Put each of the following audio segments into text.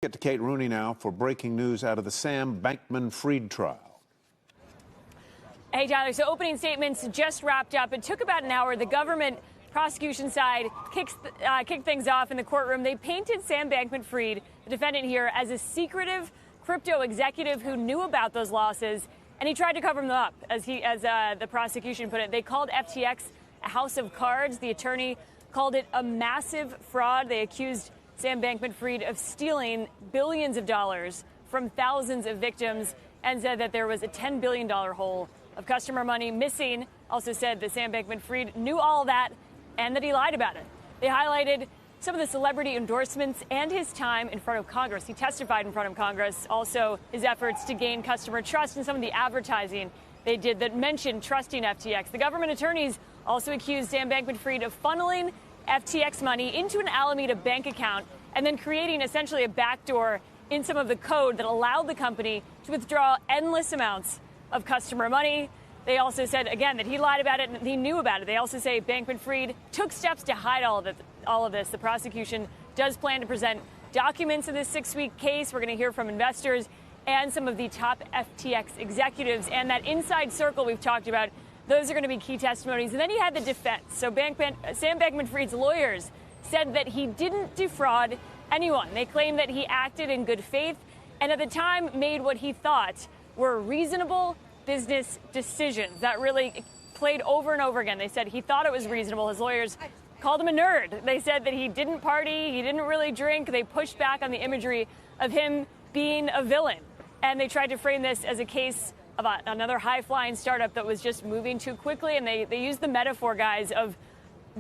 Get to Kate Rooney now for breaking news out of the Sam Bankman-Fried trial. Hey, Tyler, so opening statements just wrapped up. It took about an hour. The government prosecution side kicked things off in the courtroom. They painted Sam Bankman-Fried, the defendant here, as a secretive crypto executive who knew about those losses, and he tried to cover them up, as the prosecution put it. They called FTX a house of cards. The attorney called it a massive fraud. They accused Sam Bankman-Fried of stealing billions of dollars from thousands of victims and said that there was a $10 billion hole of customer money missing. Also said that Sam Bankman-Fried knew all that and that he lied about it. They highlighted some of the celebrity endorsements and his time in front of Congress. He testified in front of Congress. Also, his efforts to gain customer trust and some of the advertising they did that mentioned trusting FTX. The government attorneys also accused Sam Bankman-Fried of funneling FTX money into an Alameda bank account and then creating essentially a backdoor in some of the code that allowed the company to withdraw endless amounts of customer money. They also said, again, that he lied about it and he knew about it. They also say Bankman-Fried took steps to hide all of this. The prosecution does plan to present documents in this 6-week case. We're going to hear from investors and some of the top FTX executives. And that inside circle we've talked about, those are going to be key testimonies. And then you had the defense. So Sam Bankman-Fried's lawyers said that he didn't defraud anyone. They claimed that he acted in good faith and at the time made what he thought were reasonable business decisions. That really played over and over again. They said he thought it was reasonable. His lawyers called him a nerd. They said that he didn't party, he didn't really drink. They pushed back on the imagery of him being a villain. And they tried to frame this as a case of another high-flying startup that was just moving too quickly. And they used the metaphor, guys, of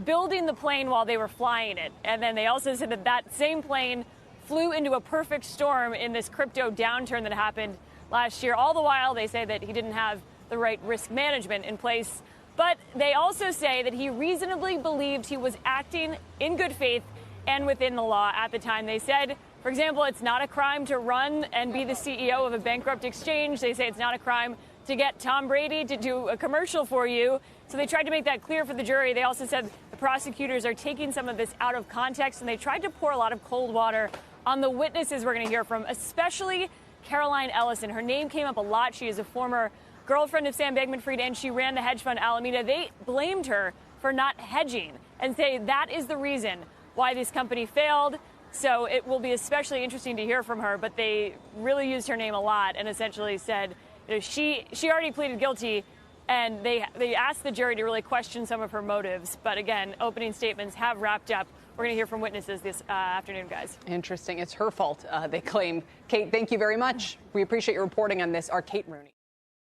building the plane while they were flying it. And then they also said that that same plane flew into a perfect storm in this crypto downturn that happened last year. All the while, they say that he didn't have the right risk management in place. But they also say that he reasonably believed he was acting in good faith and within the law at the time. They said, for example, it's not a crime to run and be the CEO of a bankrupt exchange. They say it's not a crime to get Tom Brady to do a commercial for you. So they tried to make that clear for the jury. They also said the prosecutors are taking some of this out of context, and they tried to pour a lot of cold water on the witnesses we're going to hear from, especially Caroline Ellison. Her name came up a lot. She is a former girlfriend of Sam Bankman-Fried, and she ran the hedge fund Alameda. They blamed her for not hedging and say that is the reason why this company failed. So it will be especially interesting to hear from her. But they really used her name a lot and essentially said, you know, she already pleaded guilty, and they asked the jury to really question some of her motives. But again, opening statements have wrapped up. We're going to hear from witnesses this afternoon, guys. Interesting. It's her fault, they claim. Kate, thank you very much. We appreciate your reporting on this. Our Kate Rooney.